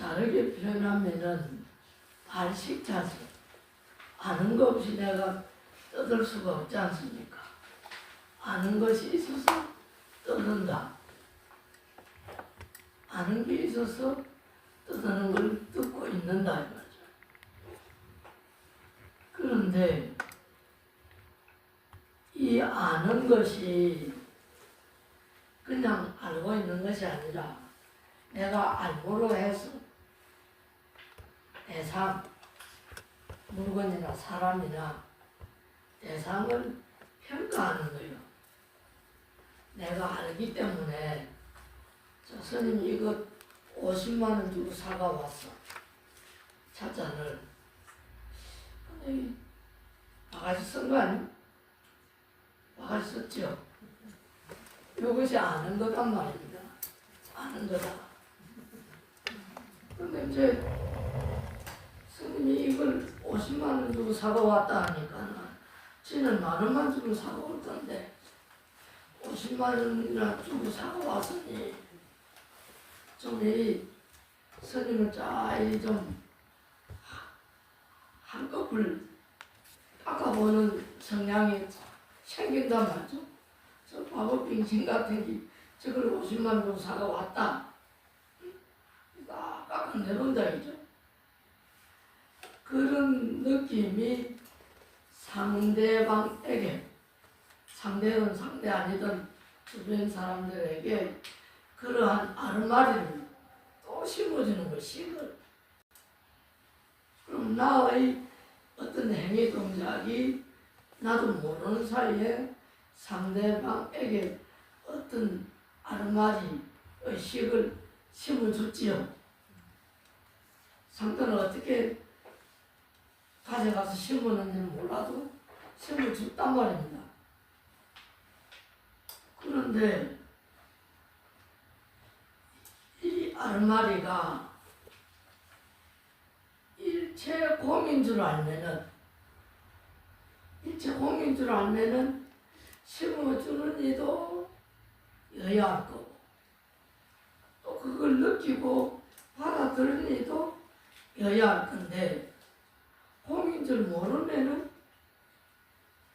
다르게 표현하면은 발식자세. 아는 것 없이 내가 떠들 수가 없지 않습니까? 아는 것이 있어서 떠든다. 아는 게 있어서 떠드는 걸 듣고 있는다 이 말이죠. 그런데 이 아는 것이 그냥 알고 있는 것이 아니라 내가 알고로 해서 대상, 물건이나 사람이나 대상을 평가하는 거예요. 내가 알기 때문에 저 스님 이거 50만 원 주고 사가 왔어. 찻잔을. 근데 바가지 쓴 거 아니야? 바가지 썼죠? 이것이 아는 거란 말입니다. 아는 거다. 근데 이제 스님이 이걸 50만 원 주고 사가 왔다 하니까 지는 만 원만 주고 사가 올 건데 50만 원이나 주고 사가 왔으니 좀 이 스님을 잘 좀 한꺼풀 닦아보는 성향이 생긴단 말이죠. 저 바보 빙신 같은 게 저걸 50만 원 주고 사가 왔다. 깎아내본다 이죠. 그런 느낌이 상대방에게, 상대든 상대 아니든 주변 사람들에게 그러한 아르마리를 또 심어주는 것이거든. 그럼 나의 어떤 행위 동작이 나도 모르는 사이에 상대방에게 어떤 아르마리 의식을 심어줬지요. 상대는 어떻게 가져가서 심었는지 몰라도 심어줬단 말입니다. 그런데 이 아르마리가 일체 공인 줄 알면은 심어주는 이도 여야 할 거고 또 그걸 느끼고 받아들이는 이도 여야 할 건데 공인 줄 모르면은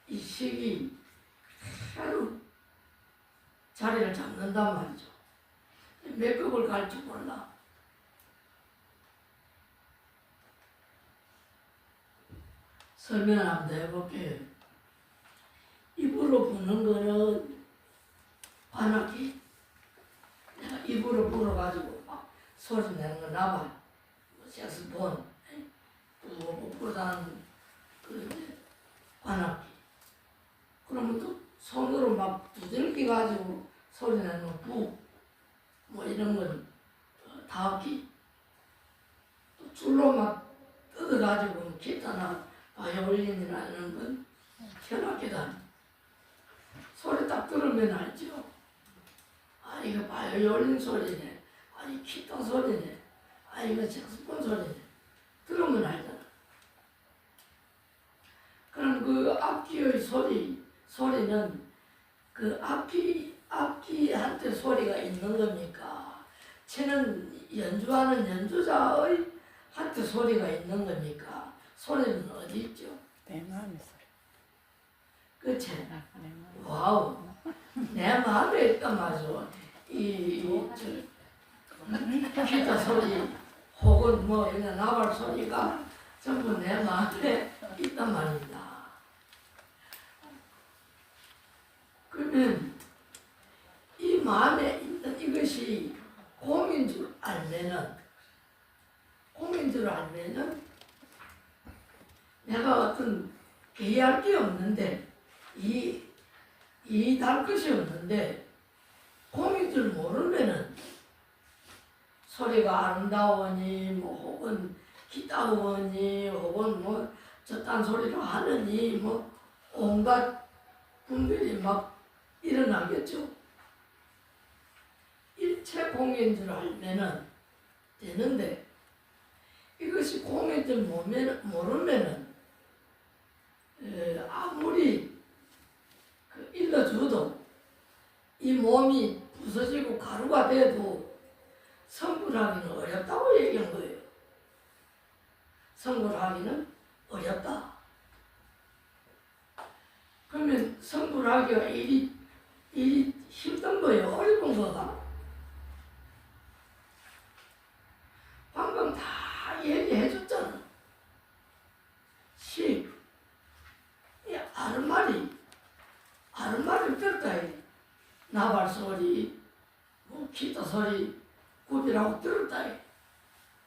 이 식이 하루 자리를 잡는단 말이죠. 몇 급을 갈지 몰라. 설명을 한번 해볼게요. 입으로 부는 거는 관악기. 내가 입으로 불어가지고 막 소리 내는 거 나봐. 색스폰, 부르다는 그 관악기. 그러면 또 손으로 막 두들기 가지고 소리 내는 거 부. 뭐 이런 건 다악기. 또 줄로 막 뜯어가지고 기타나 바이올린이라는 건 현악기다. 소리 딱 들으면 알죠. 아 이거 바이올린 소리네. 아 이 기타 소리네. 아 이거 색소폰 소리네. 들으면 알잖아. 그럼 그 악기의 소리는 그 악기한테 소리가 있는 겁니까? 치는 연주하는 연주자의 한테 소리가 있는 겁니까? 소리는 어디 있죠? 내 마음의 소리. 그치? 내 마음. 와우. 내 마음에 있단 말이죠. 기타 소리 혹은 뭐 이런 나발 소리가 전부 내 마음에 있단 말입니다. 그러면 이 마음에 있는 이것이 공인 줄 알면은 내가 어떤 개의할 게 없는데 이달 것이 없는데 공인 줄 모르면은 소리가 아름다우니 뭐 혹은 기따우니 혹은 뭐 저딴 소리를 하느니 뭐 온갖 분별이 막 일어나겠죠. 일체 공인 줄 알면은 되는데 이것이 공인 줄 모르면은 아무리 일러줘도 이 몸이 부서지고 가루가 돼도 성불하기는 어렵다고 얘기한 거예요. 성불하기는 어렵다. 그러면 성불하기가 일이 힘든 거예요. 어려운 거가. 방금 다 얘기해 줬잖아. 시, 이 아른말을 들었다 해. 나발 소리, 뭐 기타 소리, 굽이라고 들었다 해.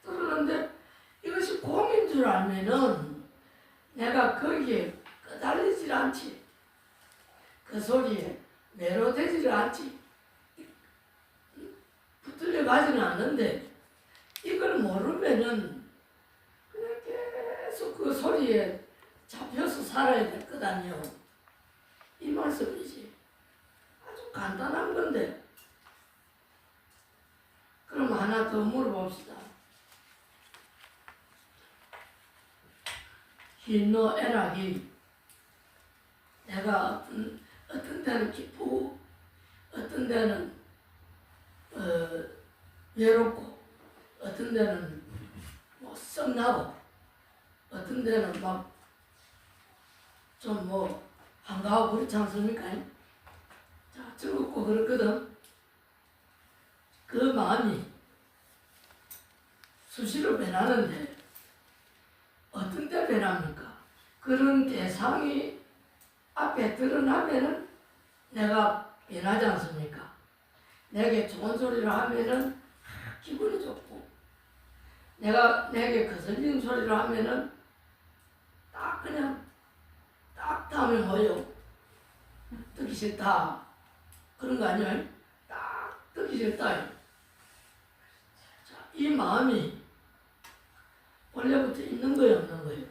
들었는데 이것이 공인 줄 알면은 내가 거기에 끄달리질 않지. 그 소리에 매료되지를 않지. 붙들려 가지는 않는데 이걸 모르면은 그냥 계속 그 소리에 잡혀서 살아야 될 것 아니요. 이 말씀이지. 아주 간단한 건데. 그럼 하나 더 물어봅시다. 희노애락이 내가 어떤 데는 기쁘고 어떤 데는 외롭고 어떤 데는 뭐 썩나고 어떤 데는 막 좀 뭐 한가하고 그렇지 않습니까? 자, 즐겁고 그렇거든. 그 마음이 수시로 변하는데 어떤 때 변합니까? 그런 대상이 앞에 드러나면은 내가 변하지 않습니까? 내게 좋은 소리를 하면은 기분이 좋고 내게 거슬리는 소리를 하면은 딱 그냥 딱 다음에 뭐요? 듣기 싫다. 그런 거 아니에요? 딱 듣기 싫다. 자, 이 마음이 원래부터 있는 거예요, 없는 거예요?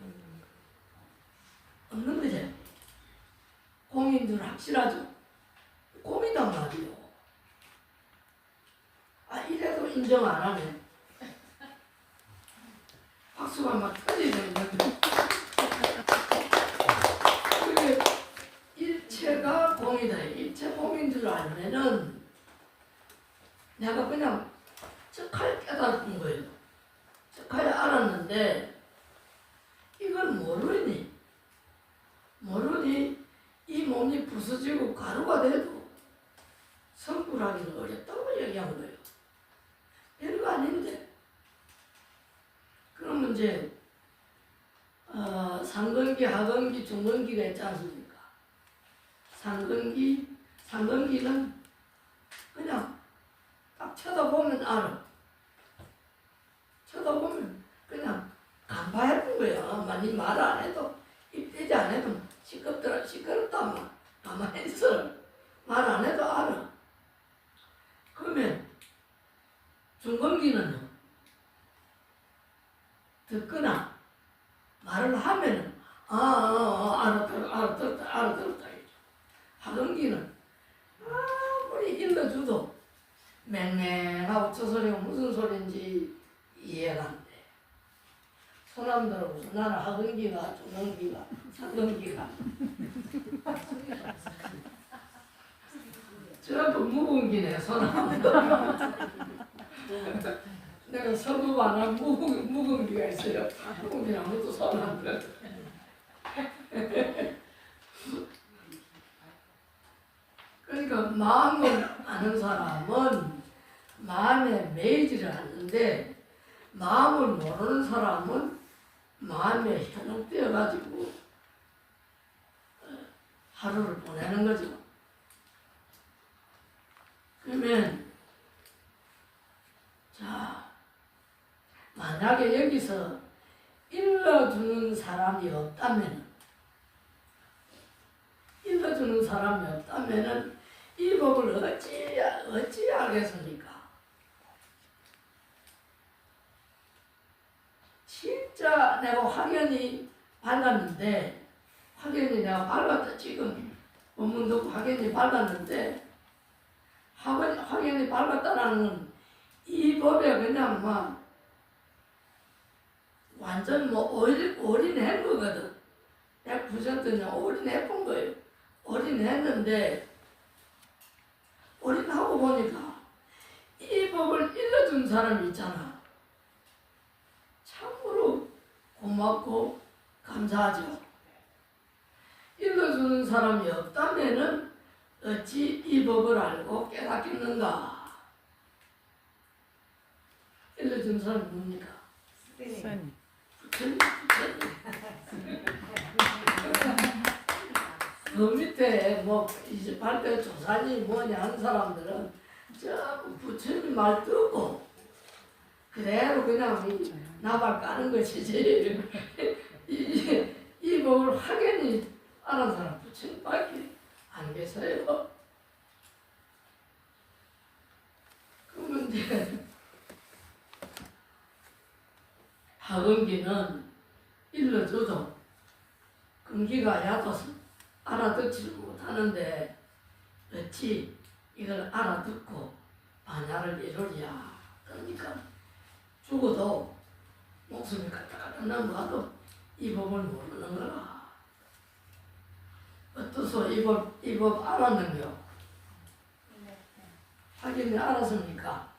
없는 거죠. 공인들 확실하죠? 공이단 말이요. 이래도 인정 안 하네. 박수가 막 터지게 되는데. 그게 일체가 공이다. 일체 공인 줄 알면은 내가 그냥 적하게 깨달은 거예요. 적하게 알았는데 이걸 모르니 이 몸이 부서지고 가루가 돼도 성불하기는 어렵다고 얘기한 거예요. 별거 아닌데. 그러면 이제 상근기, 하근기, 중근기가 있지 않습니까? 상근기는 그냥 딱 쳐다보면 알아. 쳐다보면 그냥 간파해본 거야. 많이 말 안 해도 입 대지 안 해도 시끄럽다 가만히 있어. 말 안 해도 알아. 그러면 중근기는요. 듣거나 말을 하면은 알아들었다. 하근기는 아무리 일러줘도 맹맹하고 저 소리가 무슨 소리인지 이해가 안 돼. 사람들은 나는 하근기가, 중근기가, 상근기가 전부 무근기네, 사람들. 내가 서부 안한 무근기가 있어요. 무근기 아무도 사람들. 그러니까 마음을 아는 사람은 마음에 매이지를 않는데 마음을 모르는 사람은 마음에 현혹되어 가지고 하루를 보내는 거죠. 그러면 자, 만약에 여기서 일러주는 사람이 없다면 이 법을 어찌 알겠습니까? 진짜 내가 확연히 발랐는데 내가 발랐다. 지금 본문 듣고 확연히 발랐는데 확연히 발랐다라는 건 이 법에 그냥 막 완전 올인한 거거든. 100%는 올인해본 거예요. 올인했는데 올인하고 보니까 이 법을 일러준 사람이 있잖아. 참으로 고맙고 감사하죠. 일러주는 사람이 없다면은 어찌 이 법을 알고 깨닫겠는가? 일러준 사람이 뭡니까? 스님. 부처님. 그 밑에 뭐 이제 발대 조산이 뭐냐 하는 사람들은 전부 부처님 말 듣고 그대로 그냥 나발 까는 것이지. 이 법을 확연히 아는 사람 부처님밖에 안 계세요. 그러면 이제 학원기는 일러줘도 근기가 얕아서 알아듣지를 못하는데 어찌 이걸 알아듣고 반야를 이루랴. 그러니까 죽어도 목숨이 가다가다 넘어가도 이 법을 모르는 거라. 어떠소 이 법 알았는겨? 하긴 알았습니까?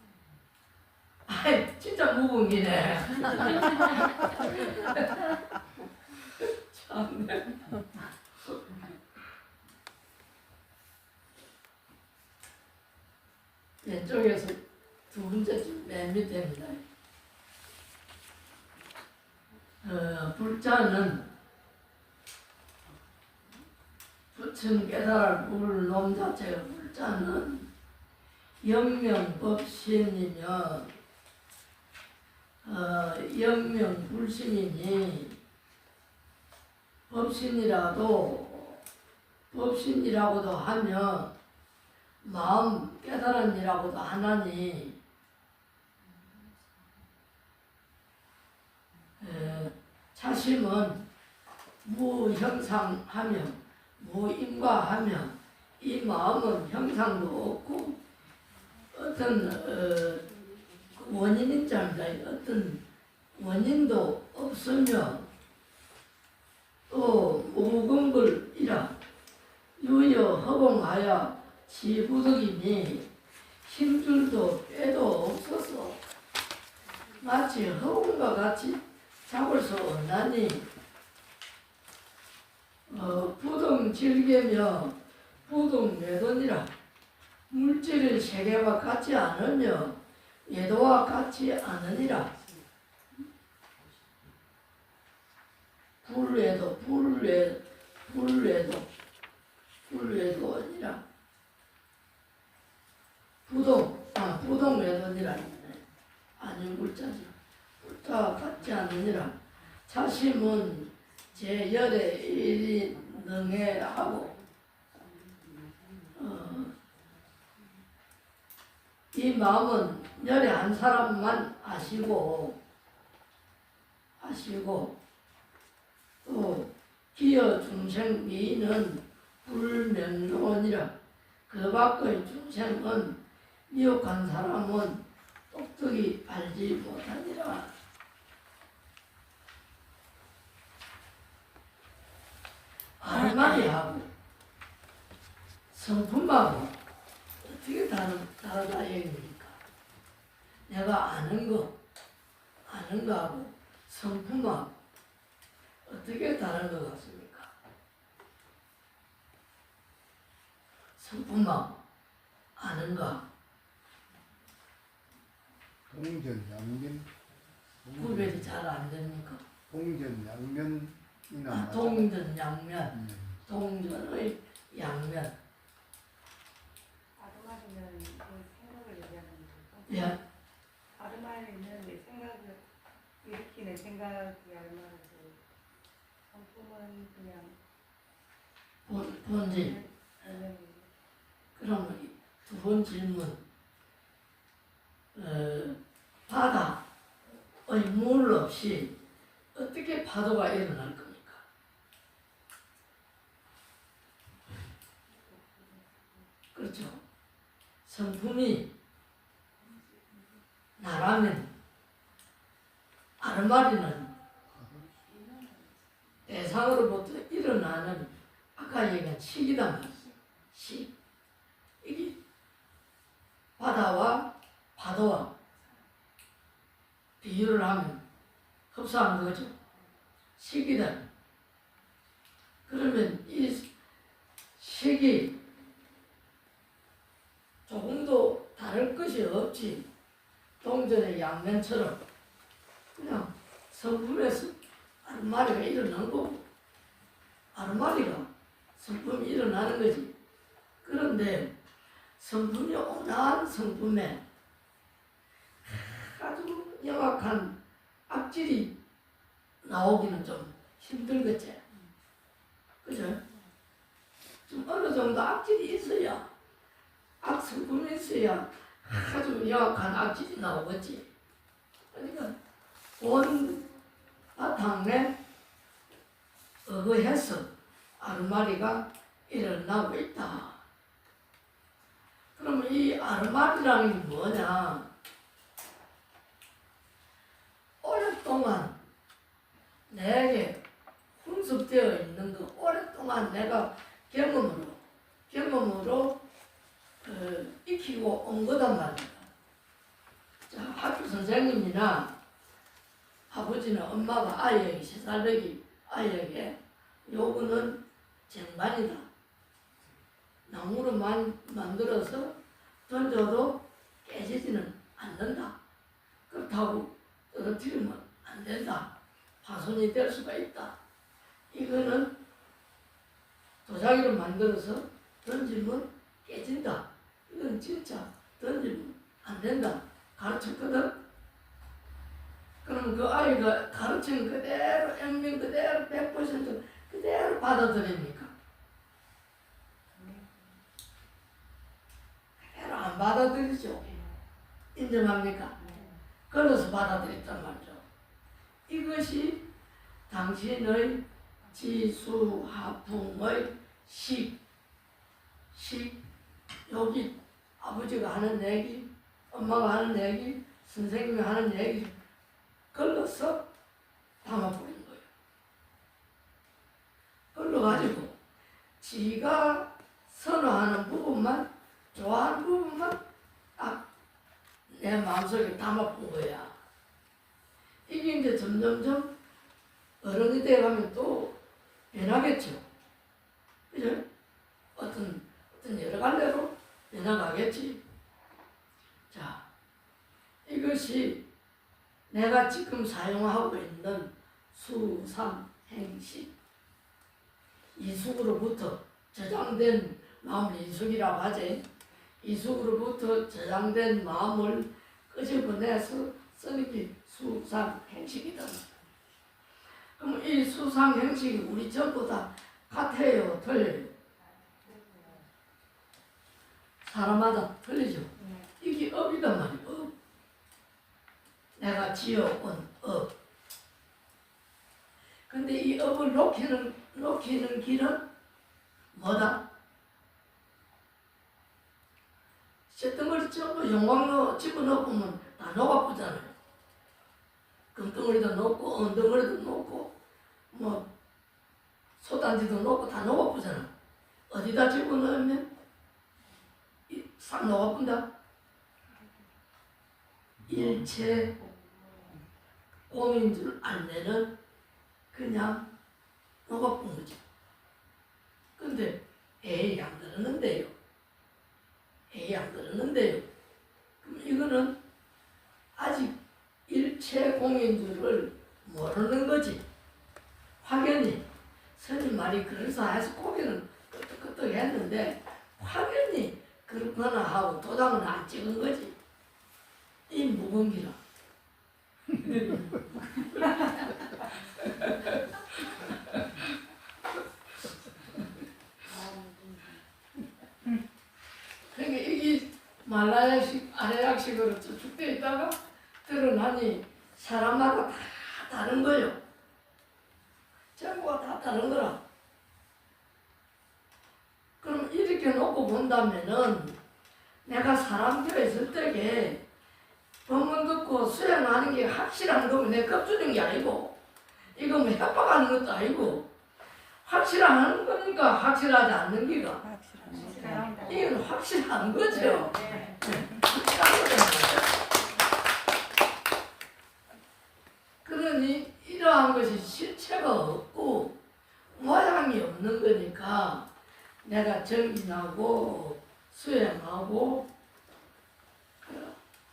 아이 진짜 무분기네. 참네. 왼쪽에서 두 번째쯤 맨 밑에입니다. 불자는 부처는 깨달을 물 놈 자체가 불자는 영명법신이며 영명불신이니 법신이라고도 하며 마음 깨달음이라고도 하나니 차심은 무형상하며 무인과하며 이 마음은 형상도 없고 어떤 원인인 자입니다. 어떤 원인도 없으며 또 무근불이라 유여 허공하여 지부득이니 힘줄도 빼도 없어서 마치 허공과 같이 잡을 수 없나니 부동질개며 부동매도니라. 물질의 세계와 같지 않으며 예도와 같지 않으니라. 불외도 아니라 부동외도니라. 아닌 불자죠. 불자와 같지 않으니라. 자심은 제열의 일이 능해하고 이 마음은 열의 한 사람만 아시고 또 기여 중생 미인은 불명료니라. 그 밖의 중생은 미혹한 사람은 똑똑히 알지 못하니라. 알마리하고 성품하고 어떻게 다르다 얘기입니까? 내가 아는 거하고 성품하고 어떻게 다른 것 같습니까? 성품하고 아는 거 동전양면 구별이 잘 안 됩니까? 동전양면이나 동전양면, 동전의 양면. 아르마리는 그 생각을 얘기하는 거죠. 예, 아르마리는 생각을 일으키는 생각이 아르마리고, 성품은 그냥 본질. 그러면 두 번 질문. 바다의 물 없이 어떻게 파도가 일어날 겁니까? 그렇죠. 성품이 나라면 아르마리는 대상으로부터 일어나는 아까 얘기한 식이단 말이에요. 식. 이게 바다와 파도와 비유를 하면 흡사한 거죠. 식이다. 그러면 이 식이 조금도 다를 것이 없지. 동전의 양면처럼 그냥 성품에서 아르마리가 일어난 거고 아르마리가 성품이 일어나는 거지. 그런데 성품이 온화한 성품에 아주 영악한 악질이 나오기는 좀 힘들겠지. 그죠? 좀 어느 정도 악질이 있어야, 악성품이 있어야 아주 영악한 악질이 나오겠지. 그러니까 온 바탕에 의거해서 아르마리가 일어나고 있다. 그러면 이 아르마리라는 게 뭐냐? 오랫동안 내게 훈습되어 있는 거, 오랫동안 내가 경험으로 익히고 온 거단 말이야. 자, 학교 선생님이나 아버지나 엄마가 아이에게, 세살배기 아이에게 요거는 쟁반이다. 나무로 만들어서 던져도 깨지지는 않는다. 그렇다고 떨어뜨리면 안 된다. 파손이 될 수가 있다. 이거는 도자기로 만들어서 던지면 깨진다. 이건 진짜 던지면 안 된다. 가르쳤거든. 그럼 그 아이가 가르친 그대로, 액면 그대로, 100% 그대로 받아들입니까? 그대로 안 받아들이죠. 인정합니까? 그래서 받아들였단 말이죠. 이것이 당신의 지수하풍의 식, 여기 아버지가 하는 얘기, 엄마가 하는 얘기, 선생님이 하는 얘기 걸러서 담아버린 거예요. 걸러가지고 지가 선호하는 부분만, 좋아하는 부분만 딱 내 마음속에 담아본 거야. 이게 이제 점점점 어른이 되어가면 또 변하겠죠. 그죠? 어떤 여러 갈래로 변해가겠지. 자, 이것이 내가 지금 사용하고 있는 수상행식, 이숙으로부터 저장된 마음을 이숙이라고 하지. 이숙으로부터 저장된 마음을 끄집어내서 쓰는 게 수상행식이다. 그럼 이 수상행식이 우리 전부 다 같아요, 틀려요? 사람마다 틀리죠. 이게 업이단 말이에요. 업. 내가 지어온 업. 근데 이 업을 놓기는 길은 뭐다? 쇳덩어리 전부 용광로 집어넣으면 다 녹아보잖아요. 금덩어리도 녹고 은덩어리도 녹고 뭐 소단지도 녹고 다 녹아보잖아. 어디다 집어넣으면 싹 녹아본다. 일체 공인 줄 알면은 그냥 녹아본 거죠. 근데 에이 안 그러는데요. 에이 안 그러는데요. 그럼 이거는 아직 일체 공인 줄을 모르는 거지. 확연히 스님 말이 그럴싸해서 고개는 끄덕끄덕 했는데 확연히 그렇구나 하고 도장은 안 찍은 거지. 이 무건기라. 그러니까 이게 말라야식, 아래약식으로 저축되어 있다가 드러나니 사람마다 다 다른 거예요. 전부가 다 다른 거라. 그럼 이렇게 놓고 본다면은 내가 사람 되어 있을 때에 법문 듣고 수행하는 게 확실한 거면 내 겁주는 게 아니고 이거 뭐 협박하는 것도 아니고 확실한 거니까 확실하지 않는 기가 이건 확실한 거죠. 네. 확실한 거잖아요. 그러니 이러한 것이 실체가 없고 모양이 없는 거니까 내가 정진하고 수행하고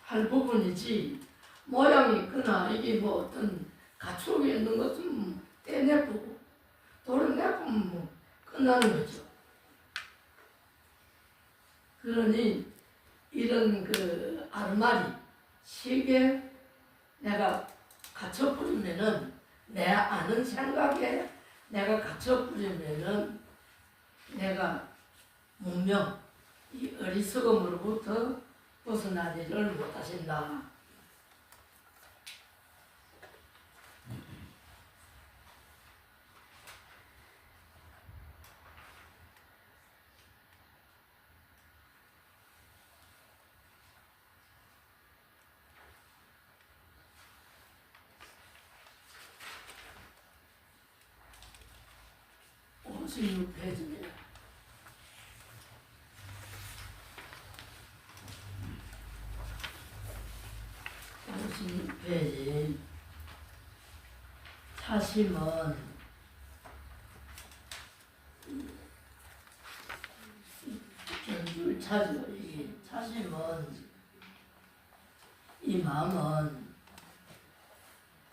할 부분이지 모양이 있거나 이게 뭐 어떤 가축이 있는 것좀 떼내고 도려내면 뭐 끝나는 거죠. 그러니 이런 그 아르마리 시계 내가 갇혀버리면은 내 아는 생각에 내가 갇혀버리면은 내가 문명 이 어리석음으로부터 벗어나지를 못하신다. 오십육 페이지입니다. 56페이지 차심은 견줄 차죠. 이 차심은 이 마음은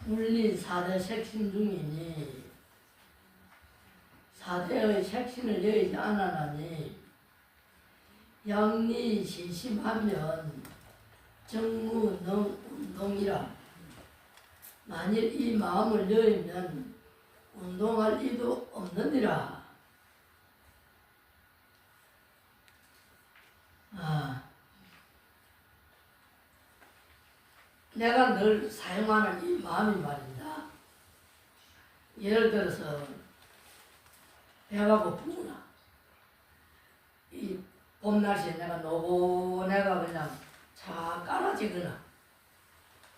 불린 4대 색신 중이니 4대의 색신을 여의지 않아나니 영리 시심하면 정무운동이라. 만일 이 마음을 여의면 운동할 이도 없느니라. 내가 늘 사용하는 이 마음이 말입니다. 예를 들어서 배가 고프구나. 이 봄날씨에 내가 노곤해가 그냥 차 깔아지거나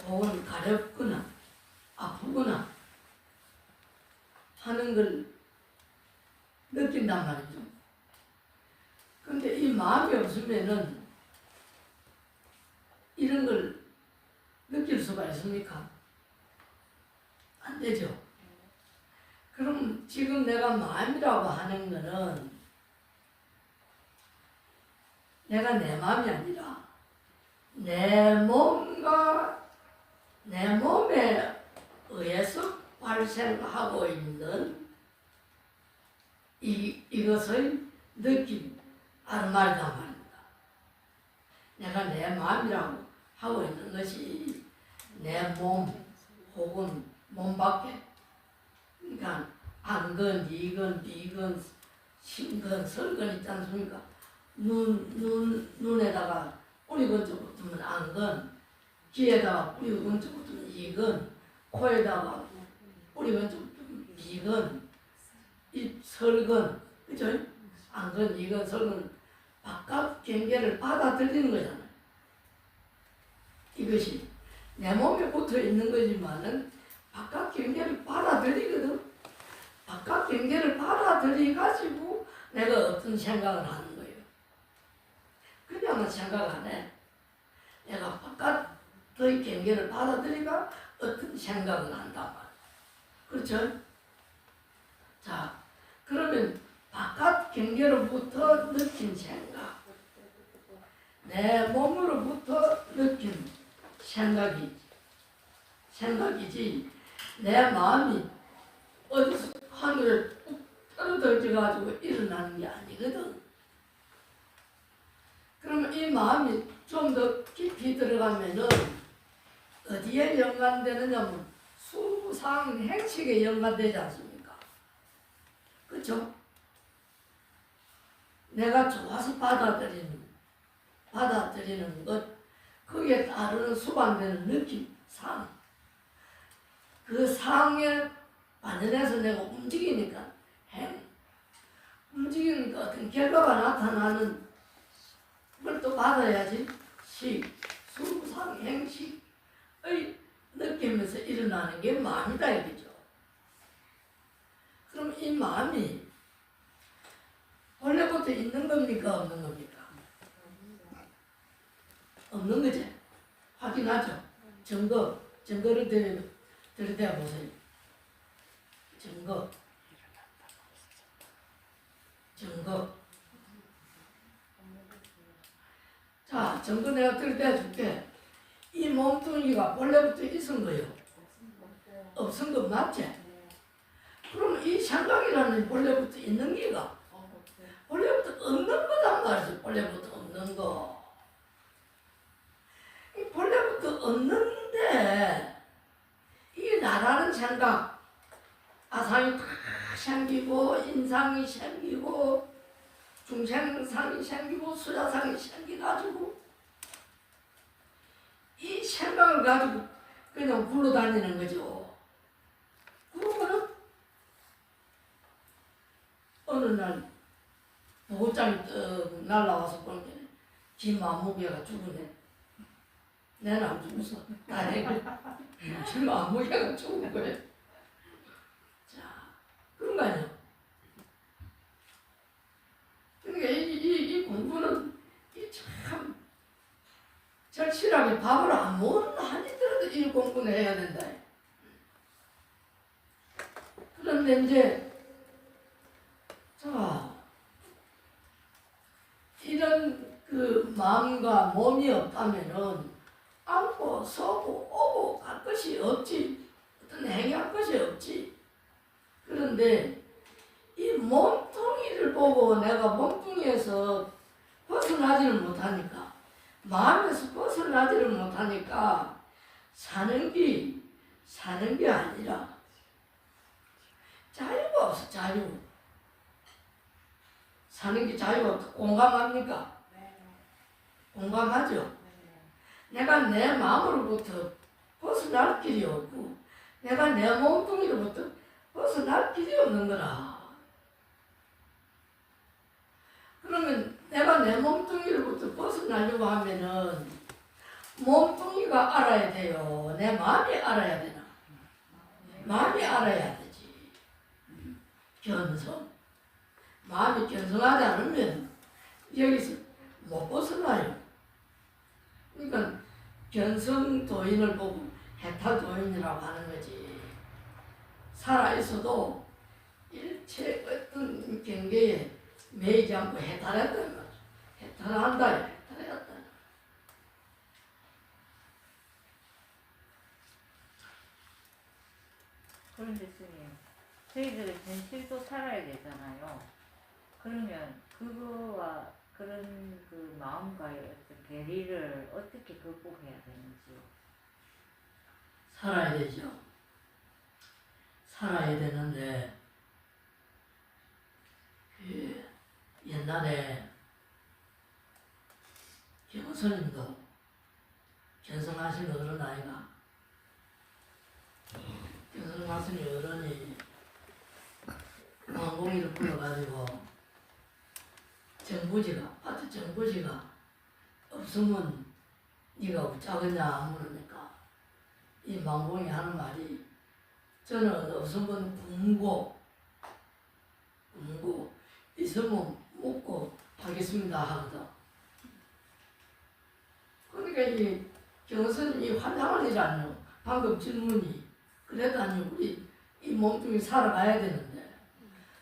혹은 가렵거나 아프거나 하는 걸 느낀단 말이죠. 근데 이 마음이 없으면은 이런 걸 느낄 수가 있습니까? 안 되죠. 그럼 지금 내가 마음이라고 하는 거는 내가 내 마음이 아니라 내 몸과 내 몸에 의해서 발생하고 있는 이것의 느낌, 아르마리다 말입니다. 내가 내 마음이라고 하고 있는 것이 내 몸 혹은 몸 밖에, 그러니까 안근, 이근, 비근, 심근, 설근 있지 않습니까? 눈에다가 뿌리근처 붙으면 안근, 귀에다가 뿌리근처 붙으면 이근, 코에다가 뿌리근처 붙으면 비근, 입, 설근, 그죠? 안근, 이근, 설근, 바깥 경계를 받아들이는 거잖아요. 이것이 내 몸에 붙어 있는 거지만은 바깥 경계를 받아들이거든. 바깥 경계를 받아들여가지고 내가 어떤 생각을 하는 거예요. 그냥은 생각 안 해. 내가 바깥의 경계를 받아들이가 어떤 생각을 한단 말이야. 그렇죠? 자, 그러면 바깥 경계로부터 느낀 생각, 내 몸으로부터 느낀 생각이지 내 마음이 어디서 하늘에 뚝 떨어져가지고 일어나는 게 아니거든. 그러면 이 마음이 좀 더 깊이 들어가면은 어디에 연관되느냐면 수상 행식에 연관되지 않습니까? 그렇죠? 내가 좋아서 받아들이는 것, 거기에 따르는 수반되는 느낌, 상. 그 상에 반전해서 내가 움직이니까 움직이니까 어떤 결과가 나타나는 걸 또 받아야지. 식, 수상, 행식의 느끼면서 일어나는 게 마음이다 이거죠. 그럼 이 마음이 원래부터 있는 겁니까 없는 겁니까? 없는 거지. 확인하죠. 증거를 들이대 보세요. 증거. 증거. 자, 증거 내가 들이대 줄게. 이 몸뚱이가 원래부터 있은 거요. 없은 거 맞지? 그러면 이 생각이라는 원래부터 있는 게가 원래부터 없는 거단 말이지. 원래부터 없는 거. 이 원래부터 없는데 이 나라는 생각, 아상이 다 생기고 인상이 생기고 중생상이 생기고 수자상이 생겨가지고 이 생각을 가지고 그냥 굴러다니는 거죠. 그러면은 어느 날 보고장이 떡 날라와서 보니까 지 마무개가 죽으네. 내는 안 죽었어. 다행히 지 마무개가 죽은 거야. 자, 그런 거 아니야. 그러니까 이 공부는 참 절실하게 밥을 안 먹는 한이더라도 이 공부는 해야 된다. 그런데 이제 자 이런 그 마음과 몸이 없다면은 앉고 서고 오고 갈 것이 없지. 어떤 행위할 것이 없지. 그런데 이 몸뚱이를 보고 내가 몸뚱이에서 벗어나지를 못하니까 마음에서 벗어나지를 못하니까 사는 게 아니라 자유가 없어. 자유. 사는 게 자유가 없어. 공감합니까? 공감하죠? 내가 내 마음으로부터 벗어날 길이 없고 내가 내 몸뚱이로부터 벗어날 길이 없는 거라. 그러면 내가 내 몸뚱이로부터 벗어나려고 하면은 몸뚱이가 알아야 돼요. 내 마음이 알아야 되나? 마음이 알아야 되지. 견성. 마음이 견성하지 않으면 여기서 못 벗어나요. 그러니까 견성도인을 보고 해탈도인이라고 하는 거지. 살아있어도 일체 어떤 경계에 매이지 않고 해탈했다는 거죠. 해탈한다. 해탈했다. 그런데 스님, 저희들은 현실도 살아야 되잖아요. 그러면 그거와 그런 그 마음과의 어떤 괴리를 어떻게 극복해야 되는지요? 살아야 되죠. 살아야 되는데 그 옛날에 경스님도 견성하신 어른 아이가 견성하신 어른이 왕공이를 불러가지고 정부지가 아파트 정부지가 없으면 네가 어쩌겠냐 물으니까 이 망공이 하는 말이 저는 없으면 굶고 있으면 먹고 하겠습니다 하거든. 그러니까 이 경선이 환장을 하지 않요. 방금 질문이 그랬다니 우리 이 몸뚱이 살아가야 되는데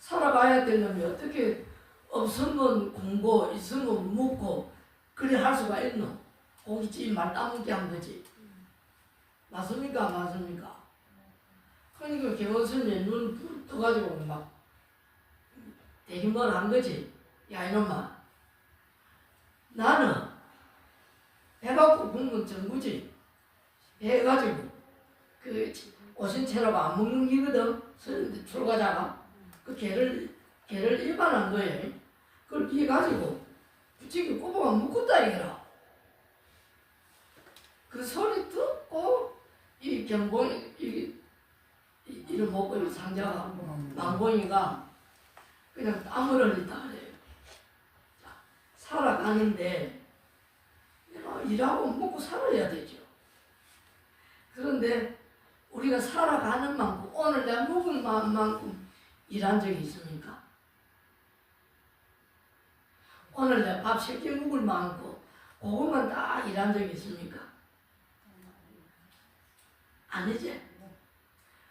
살아가야 되려면 어떻게 없으면 굶고 있으면 먹고 그래 할 수가 있노? 고깃집 말 따먹게 한 거지. 맞습니까? 맞습니까? 그러니까 경선이 눈 떠가지고 막 대기말 한 거지. 야 이놈아 나는 배가 고픈 정구지. 배가지고 그 오신채라고 안 먹는 기거든. 출가자가 그 개를 일반한 거예요. 그걸 비가지고 부치기 꼬부가 묶었다 이거라. 그 소리 듣고 이 경봉이 이름 먹고 이 상자가 망봉이가 그냥 땀을 흘린다 그래요. 자, 살아가는데 일하고 먹고 살아야 되죠. 그런데 우리가 살아가는 만큼 오늘 내가 먹은 만큼 일한 적이 있습니까? 오늘 내가 밥 3끼 먹을 만큼 그것만 다 일한 적이 있습니까? 아니지?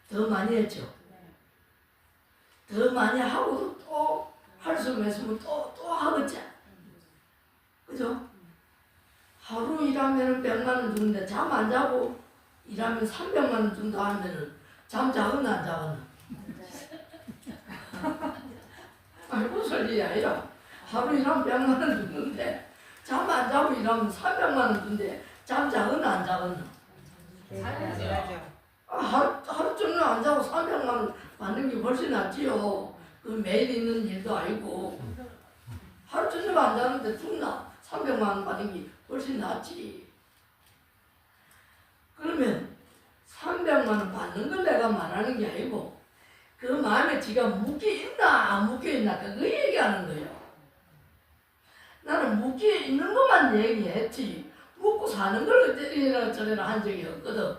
더 많이 했죠. 네. 더 많이 하고도 또 할 수 있으면 또 하겠지. 그죠? 하루 일하면 100만 원 주는데 잠 안 자고 일하면 300만 원 준다 하면은 잠 자겠나 안 자겠나? 아니 무슨 일이 아니라 하루 일하면 100만 원 주는데 잠 안 자고 일하면 300만 원 준대. 잠 자겠나 안 자겠나? 당연하죠. 하루 종일 안 자고 300만 원 받는 게 훨씬 낫지요. 그 매일 있는 일도 아니고 하루 종일 안 자는데 죽나 300만 원 받는 게 훨씬 낫지. 그러면 300만 원 받는 걸 내가 말하는 게 아니고 그 마음에 지가 묶여 있나 안 묶여 있나 그거 얘기하는 거예요. 나는 묶여 있는 것만 얘기했지 묶고 사는 걸 이래라 저래라 한 적이 없거든.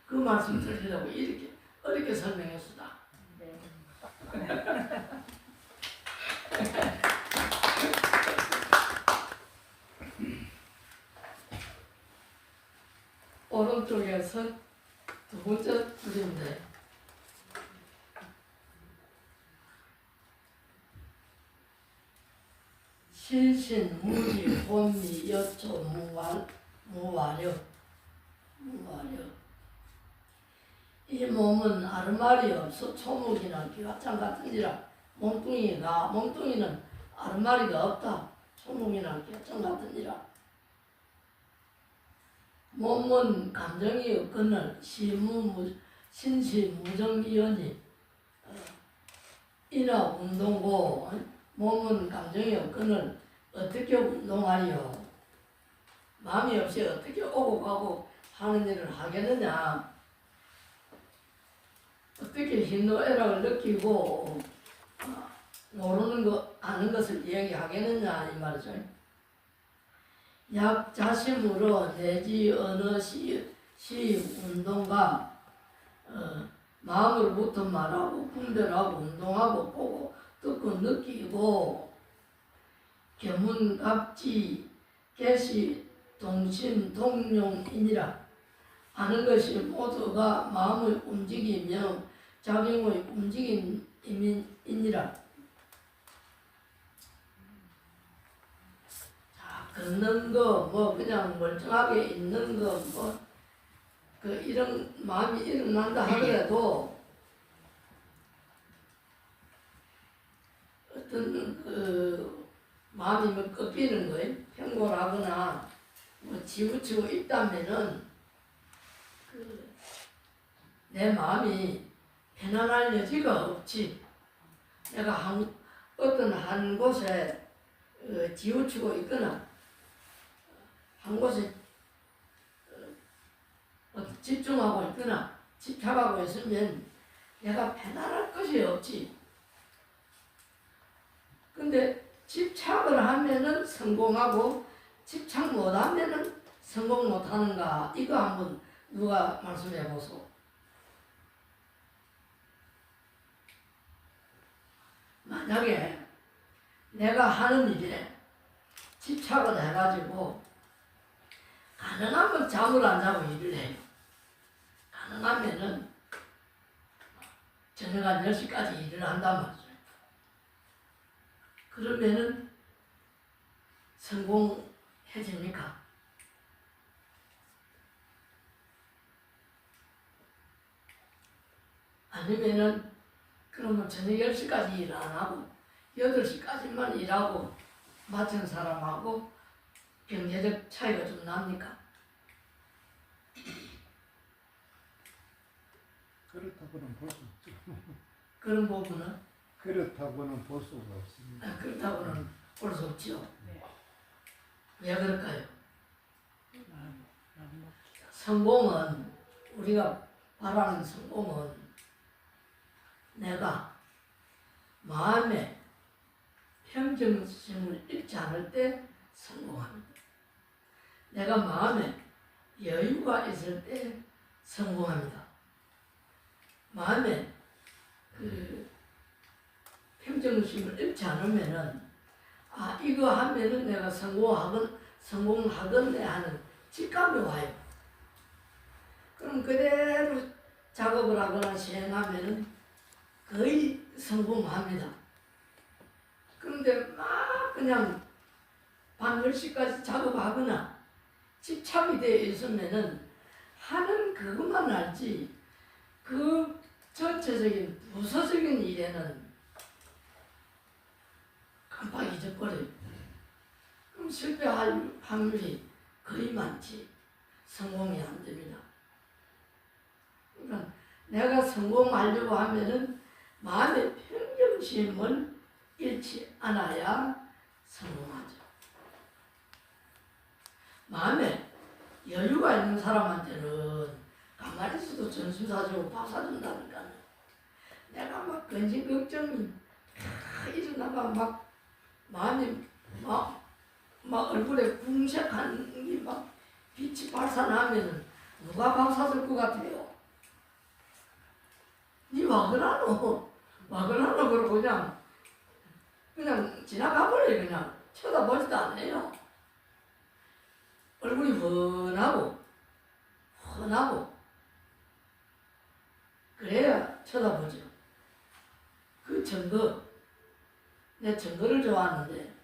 그 말씀 드리려고 이렇게 어렵게 설명했수다. 네. 오른쪽에서 두 번째 줄인데 신신, 무지, 혼미, 여초, 무와려 이 몸은 아르말이 없어 초목이나 기와장 같으니라. 몸뚱이는 아르말이가 없다. 초목이나 기와장 같으니라. 몸은 감정이 없거늘 신시무정이언이 이나 운동고 몸은 감정이 없거늘 어떻게 운동하리요? 마음이 없이 어떻게 오고 가고 하는 일을 하겠느냐? 어떻게 희노애락을 느끼고 모르는 것, 아는 것을 이야기하겠느냐 이 말이죠. 약자심으로 내지 어느 시 운동가 마음으로부터 말하고 분별하고 운동하고 보고 듣고 느끼고 견문갑지 개시 동심 동용이니라. 아는 것이 모두가 마음의 움직이며 작용의 움직임이니라. 자, 걷는 거, 뭐 그냥 멀쩡하게 있는 거, 뭐 그 이런 마음이 일어난다 하더라도 어떤 그 마음이 뭐 꺾이는 거예요. 평골하거나 뭐 지우치고 있다면은 내 마음이 편안할 여지가 없지. 내가 어떤 한 곳에 지우치고 있거나 한 곳에 집중하고 있거나 집착하고 있으면 내가 편안할 것이 없지. 근데 집착을 하면은 성공하고 집착 못하면은 성공 못하는가? 이거 한번 누가 말씀해 보소. 만약에 내가 하는 일에 집착을 해가지고 가능하면 잠을 안 자고 일을 해요. 가능하면은 저녁 한 10시까지 일을 한단 말이죠. 그러면은 성공해집니까? 아니면은 그러면 저녁 10시까지 일 안 하고 8시까지만 일하고 맡은 사람하고 경제적 차이가 좀 납니까? 그렇다고는 볼 수 없죠. 그런 부분은 그렇다고는 볼 수가 없습니다. 그렇다고는 볼 수 없죠. 네. 왜 그럴까요? 성공은 우리가 바라는 성공은 내가 마음에 평정심을 잃지 않을 때 성공합니다. 내가 마음에 여유가 있을 때 성공합니다. 마음에 그 평정심을 잃지 않으면은 이거 하면은 내가 성공하겠네 하는 직감이 와요. 그럼 그대로 작업을 하거나 시행하면은 거의 성공합니다. 그런데 막 그냥 밤 10시까지 작업하거나 집착이 되어 있으면은 하는 그것만 알지 그 전체적인 부서적인 일에는 깜빡 잊어버려요. 그럼 실패할 확률이 거의 많지. 성공이 안 됩니다. 그러니까 내가 성공하려고 하면은 마음의 평정심을 잃지 않아야 성공하죠. 마음에 여유가 있는 사람한테는 가만히 있어도 점심 사주고 밥 사준다니까요. 내가 막 근심 걱정이 일어나가 막 마음이 막 얼굴에 궁색한 게 막 빛이 발산하면은 누가 밥 사줄 것 같아요? 니 와 그러노? 와 그러노? 그러고 그냥 지나가버려요. 그냥 쳐다보지도 않아요. 얼굴이 훤하고 그래야 쳐다보죠. 그 증거, 내 증거를 좋아하는데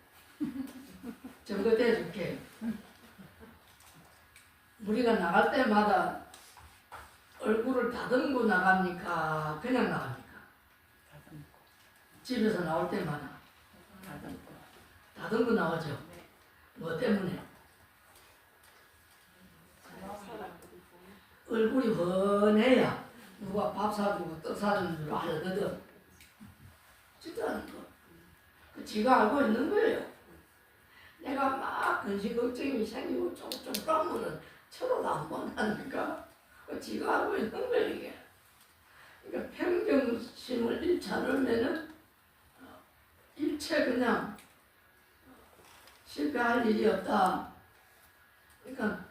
증거 대줄게. 우리가 나갈 때마다 얼굴을 다듬고 나갑니까? 그냥 나갑니까? 집에서 나올 때마다 다듬고 나오죠. 뭐 때문에? 얼굴이 훤해야 누가 밥 사주고 떡 사주는 줄 알거든. 진짜는 거. 그 지가 알고 있는 거예요. 내가 막 근심 걱정이 생기고 쫑쫑 까면은 쳐다도 안 본다니까. 그 지가 알고 있는 거예요, 이게. 그러니까 평정심을 잃지 않으면은 일체 그냥 실패할 일이 없다. 그러니까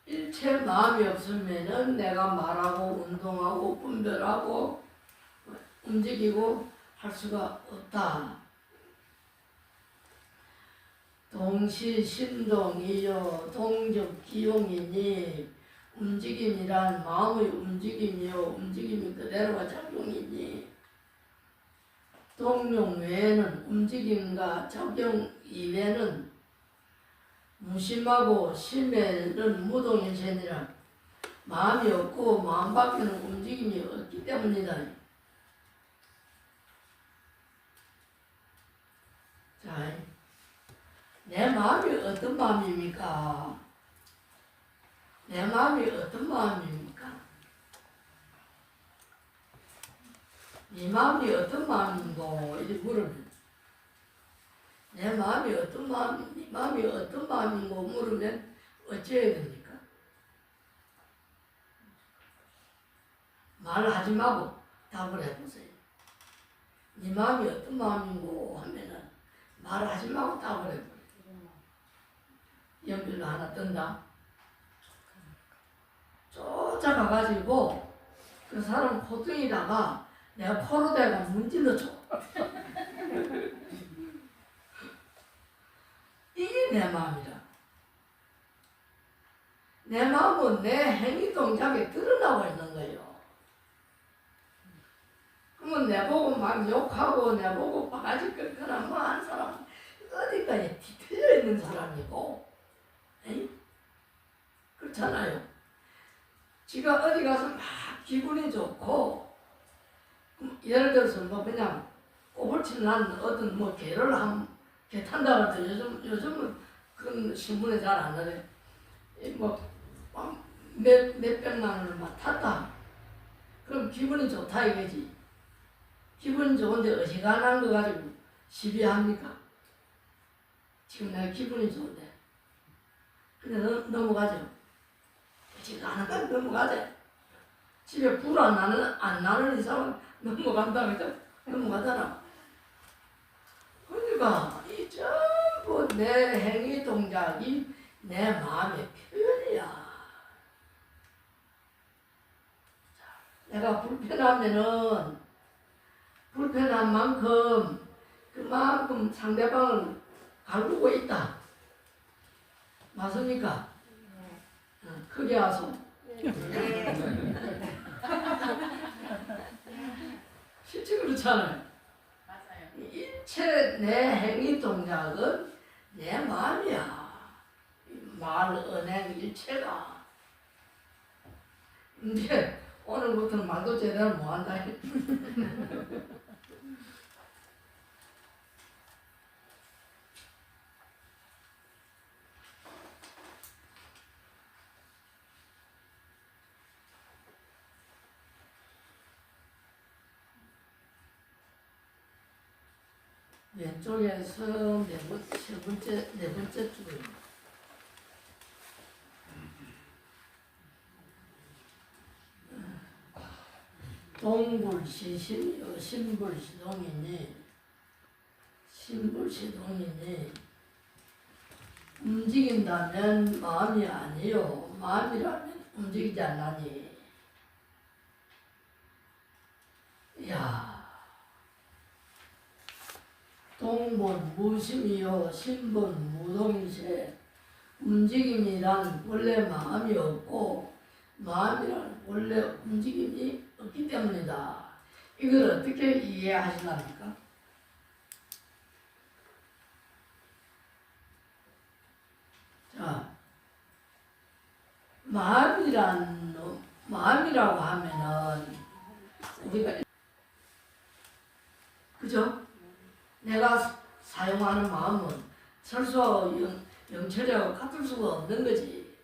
일체 마음이 없으면은 내가 말하고 운동하고 분별하고 움직이고 할 수가 없다. 동시 신동이요 동적 기용이니 움직임이란 마음의 움직임이요 움직임이 그대로가 작용이니 동용 외에는 움직임과 작용 이외에는 무심하고 심에는 무동일체니라. 마음이 없고 마음 밖에는 움직임이 없기 때문이다. 자, 내 마음이 어떤 마음입니까? 내 마음이 어떤 마음입니까? 네 마음이 어떤 마음인고 이렇게 물으면 내 마음이 어떤 마음이, 네 마음이 어떤 마음인고 물으면 어찌해야 됩니까? 말을 하지 말고 답을 해보세요. 네 마음이 어떤 마음인고 하면은 말을 하지 말고 답을 해보세요. 연필로 하나 뜬다. 쫓아가가지고 그 사람 코등에다가 내가 코로 대가 문질러줘. 이게 내 마음이다. 내 마음은 내 행위 동작에 드러나고 있는 거예요. 그러면 내보고 막 욕하고 내보고 바가지 끓거나 뭐 하는 사람은 어디까지 뒤틀려 있는 사람이고, 에이? 그렇잖아요. 지가 어디 가서 막 기분이 좋고, 예를 들어서 뭐 그냥 꼬불치 난 어떤 뭐 개를 개 탄다고 할 때 요즘은 그런 신문에 잘 안 나네. 몇백만 원을 막 탔다. 그럼 기분이 좋다 이거지. 기분이 좋은데 어지간한 거 가지고 시비합니까? 지금 내가 기분이 좋은데. 근데 넘어가죠. 어지간한 건 넘어가죠. 집에 불 안 나는 이상은 넘어간다 그죠? 넘어가잖아. 그러니까 이 전부 내 행위 동작이 내 마음의 표현이야. 내가 불편하면은 불편한 만큼 그만큼 상대방을 가르고 있다. 맞습니까? 크게 와서. 그렇잖아요. 맞아요. 일체 내 행위 동작은 내 마음이야. 말, 언행, 일체가. 이제 오늘부터는 말도 제대로 못한다. 왼쪽에서 네 번째 줄입니다. 동불시신이요 신불시동이니 신불시동이니 움직인다면 마음이 아니요 마음이라면 움직이지 않나니. 야 동본 무심이요 신본 무동이세. 움직임이란 원래 마음이 없고 마음이란 원래 움직임이 없기 때문이다. 이걸 어떻게 이해하시랍니까? 자, 마음이라고 하면은 우리가 그죠? 내가 사용하는 마음은 철수와 영철이하고 같을 수가 없는 거지.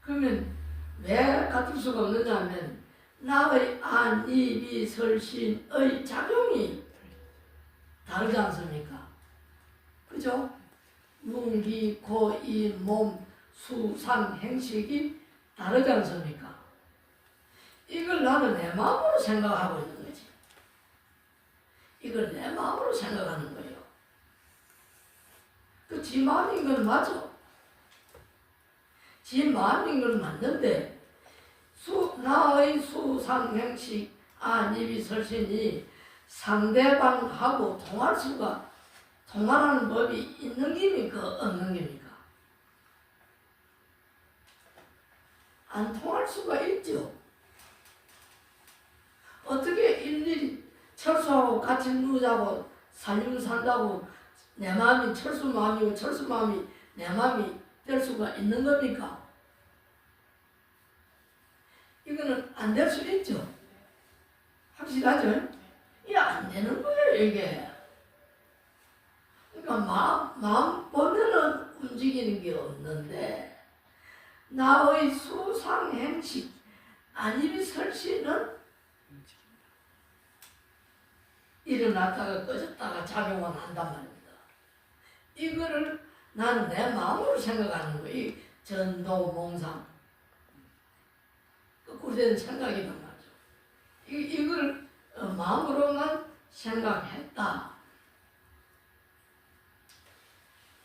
그러면 왜 같을 수가 없느냐 하면 나의 안, 이, 비, 설, 신의 작용이 다르지 않습니까? 그죠? 눈, 귀, 코, 이, 몸, 수, 상, 행식이 다르지 않습니까? 이걸 나는 내 마음으로 생각하고 있는 거지. 이걸 내 마음으로 생각하는 거예요. 그 지 마음인 건 맞아. 지 마음인 건 맞는데 나의 수상행식 안입이 설신이 상대방하고 통하는 법이 있는 겁니까? 없는 겁니까? 안 통할 수가 있죠. 어떻게 일일이 철수하고 같이 누자고 살림 산다고 내 마음이 철수 마음이고 철수 마음이 내 마음이 될 수가 있는 겁니까? 이거는 안 될 수 있죠. 확실하죠? 이게 안 되는 거예요, 이게. 그러니까 마음 보면은 움직이는 게 없는데 나의 수상행식 안입이 설치는 일어났다가 꺼졌다가 작용을 한단 말입니다. 이거를 나는 내 마음으로 생각하는 거예요. 이 전도몽상. 거꾸로 된 생각이란 말이죠. 이걸 마음으로만 생각했다.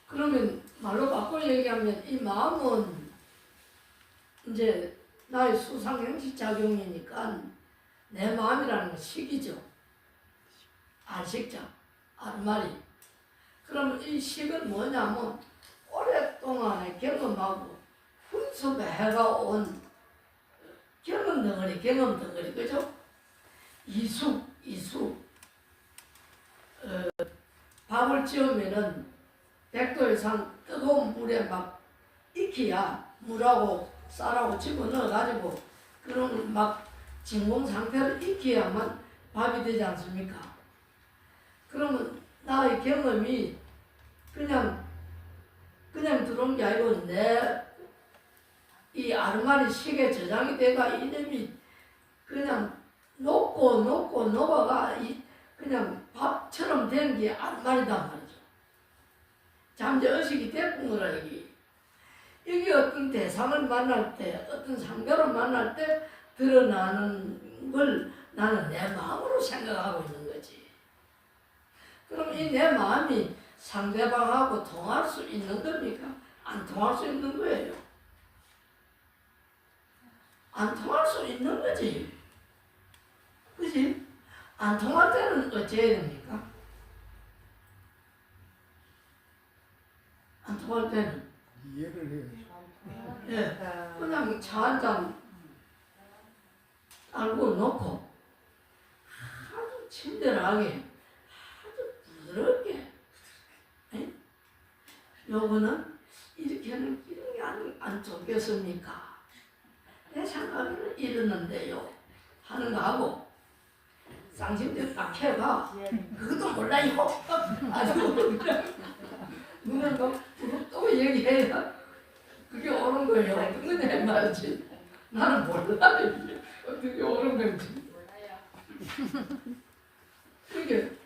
그러면 말로 바꿔 얘기하면 이 마음은 이제 나의 수상행식 작용이니까 내 마음이라는 건 식이죠. 안식자, 아르마리. 그러면 이 식은 뭐냐면 오랫동안에 경험하고 훈수해가 온 경험 덩어리, 그죠? 이숙. 밥을 지으면은 100도 이상 뜨거운 물에 막 익혀야 물하고 쌀하고 집어넣어가지고 그런 막 진공 상태로 익혀야만 밥이 되지 않습니까? 그러면 나의 경험이 그냥 들어온 게 아니고 이 아르마리 식에 저장이 돼가 이놈이 그냥 녹아가 그냥 밥처럼 된 게 아르마리단 말이죠. 잠재의식이 됐군 거라 이게 어떤 대상을 만날 때 어떤 상대를 만날 때 드러나는 걸 나는 내 마음으로 생각하고 있는 거지. 그럼 이 내 마음이 상대방하고 통할 수 있는 겁니까? 안 통할 수 있는 거예요. 안 통할 수 있는 거지. 그지? 안 통할 때는 어째야 됩니까? 안 통할 때는 이해를 해야지. 예, 그냥 차 한잔 알고 놓고 하루 친절하게 아주 부드럽게. 에? 요거는 이렇게는 이런 게 안 좋겠습니까? 내 생각에는 이러는데요 하는 거하고 쌍심대 딱 해가 그것도 몰라요. 아주 그냥 눈을 또 얘기해야 그게 옳은 거예요. 그게 말이지. 나는 몰라요. 이게 어떻게 옳은 건지. 그게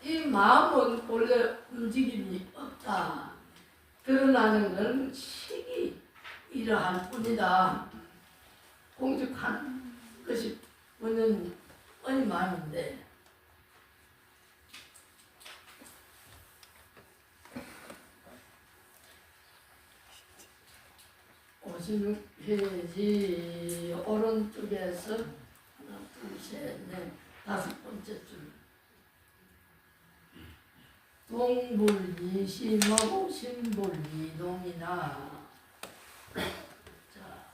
이 마음은 원래 움직임이 없다. 드러나는 건 식이 이러할 뿐이다. 공적한 것이 본연의 마음인데 56페이지 오른쪽에서 하나, 둘, 셋, 넷, 다섯 번째 줄 동불이심하고 신불이동이나 자,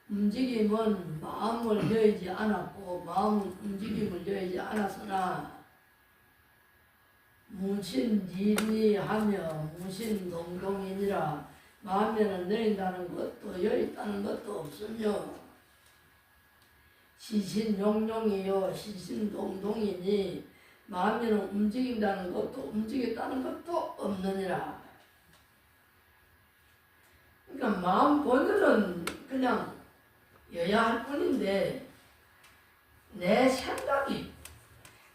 움직임은 마음을 여의지 않았고 마음은 움직임을 여의지 않았으나 무신일리하며 무신동동이니라 마음에는 여인다는 것도 여있다는 것도 없으며 시신용용이요 시신동동이니 마음에는 움직인다는 것도 움직였다는 것도 없느니라. 그러니까 마음 본연은 그냥 여야 할 뿐인데 내 생각이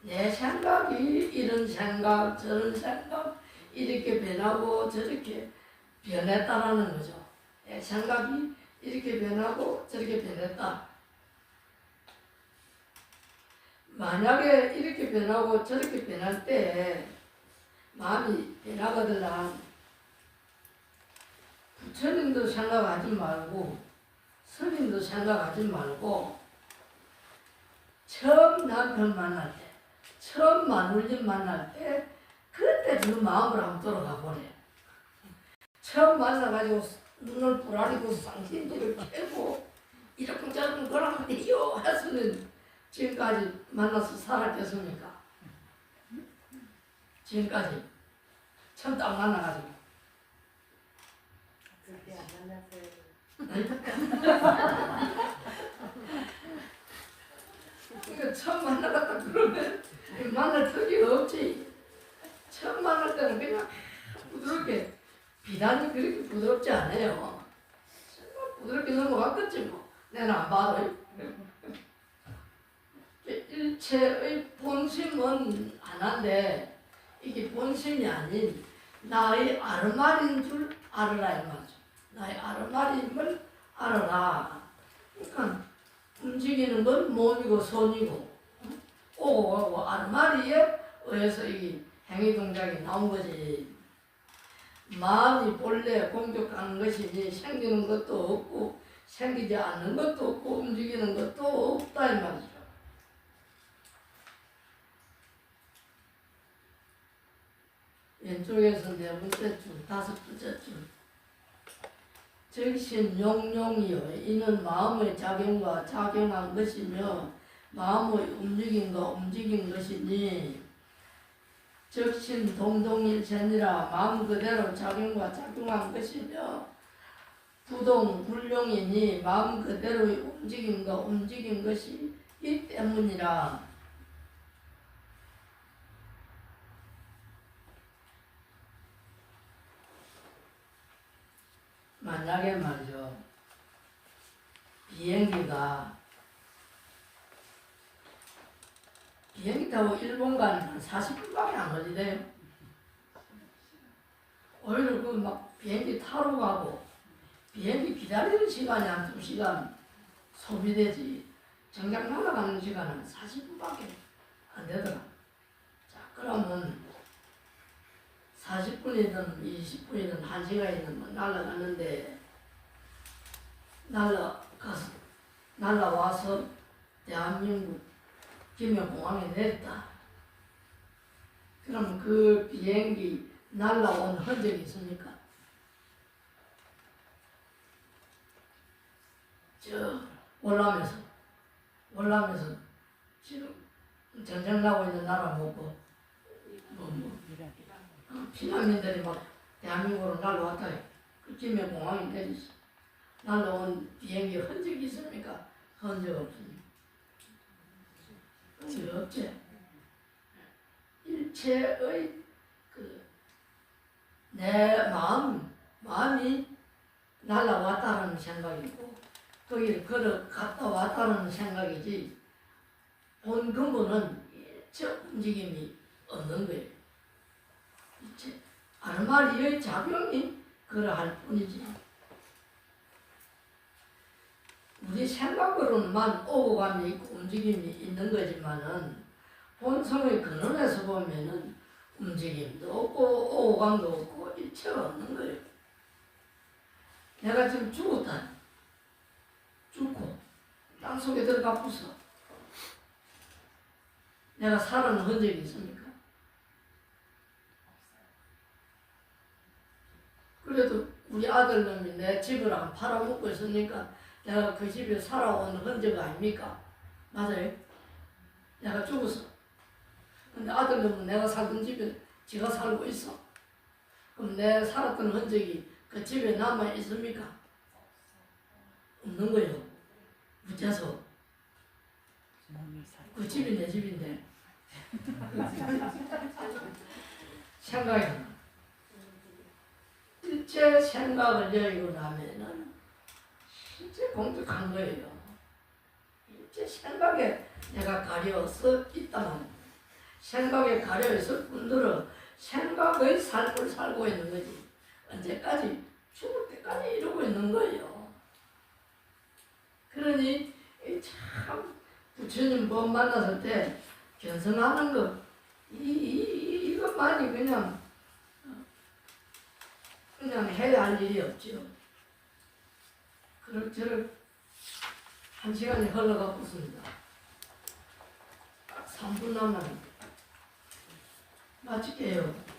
이런 생각 저런 생각 이렇게 변하고 저렇게 변했다라는 거죠. 내 생각이 이렇게 변하고 저렇게 변했다. 만약에 이렇게 변하고 저렇게 변할 때 마음이 변하거든 부처님도 생각하지 말고 스님도 생각하지 말고 처음 남편 만날 때 처음 마누님 만날 때 그때 그 마음을 한번 돌아가 보래. 처음 만나가지고 눈을 부라리고 쌍심들을 캐고 이렇게 저렇게 그러면 돼요 해서는 지금까지 만나서 살았겠습니까? 지금까지 처음 딱 만나가지고 그때 안 만났어요. 그러니까 처음 만나갔다 그러면 만날 턱이 없지. 처음 만날 때는 그냥 부드럽게 비단이 그렇게 부드럽지 않아요. 부드럽게 넘어갔겠지 뭐. 내가 안 봐도. 일체의 본심은 하나인데 이게 본심이 아닌 나의 아르마리인 줄 알아라 이 말이죠. 나의 아르마리임을 알아라. 그러니까 움직이는 건 몸이고 손이고 오고 가고 아르마리에 의해서 이 행위 동작이 나온 거지. 마음이 본래 공격하는 것이니 생기는 것도 없고 생기지 않는 것도 없고 움직이는 것도 없다 이 말이죠. 왼쪽에서 네 번째 줄, 다섯 번째 줄. 적신 용용이요. 이는 마음의 작용과 작용한 것이며 마음의 움직임과 움직인 것이니 적신 동동일체니라 마음 그대로 작용과 작용한 것이며 부동 불용이니 마음 그대로의 움직임과 움직인 것이기 때문이라. 만약에 말이죠. 비행기 타고 일본 가는 한 40분밖에 안 걸리대요. 오히려 그 막 비행기 타러 가고 비행기 기다리는 시간이 한 2시간 소비되지 정작 날아가는 시간은 40분밖에 안 되더라. 자, 그러면 40분이든 20분이든 1시간이든 뭐 날아갔는데 날아와서 대한민국 김해공항에 내렸다. 그럼 그 비행기 날아온 흔적이 있습니까? 저 월남에서 지금 전쟁 나고 있는 나라 뭐고 피난민들이 막 대한민국으로 날라왔다. 그쯤에 공항이 내리지. 날라온 비행기 흔적이 있습니까? 흔적 없습니다. 흔적 없지. 일체의 내 마음이 날라왔다는 생각이고 거기를 걸어갔다 왔다는 생각이지 본 근본은 일체 움직임이 없는 거예요. 일체 아르마리의 작용이 그러할 뿐이지 우리 생각으로만 오고 감이 있고 움직임이 있는 거지만은 본성의 근원에서 보면은 움직임도 없고 오고 감도 없고 일체가 없는 거예요. 내가 지금 죽었다. 죽고 땅속에 들어가 부서 내가 살아는 흔적이 있습니까? 그래도 우리 아들놈이 내 집을 안 팔아먹고 있으니까 내가 그 집에 살아온 흔적 아닙니까? 맞아요? 내가 죽었어. 근데 아들놈은 내가 살던 집에 지가 살고 있어. 그럼 내 살았던 흔적이 그 집에 남아 있습니까? 없는 거예요. 무자서. 그 집이 내 집인데. 생각이 나. 일체 생각을 여의고 나면은 실제 공격한 거예요. 일체 생각에 내가 가려서 있다만 생각에 가려있을 뿐더러 생각의 삶을 살고 있는 거지. 언제까지? 죽을 때까지 이러고 있는 거예요. 그러니 참 부처님 법 만났을 때 견성하는 것 이것만이 그냥 해야 할 일이 없죠. 그럭저럭 1시간이 흘러가고 있습니다. 딱 3분 남았는데 마칠게요.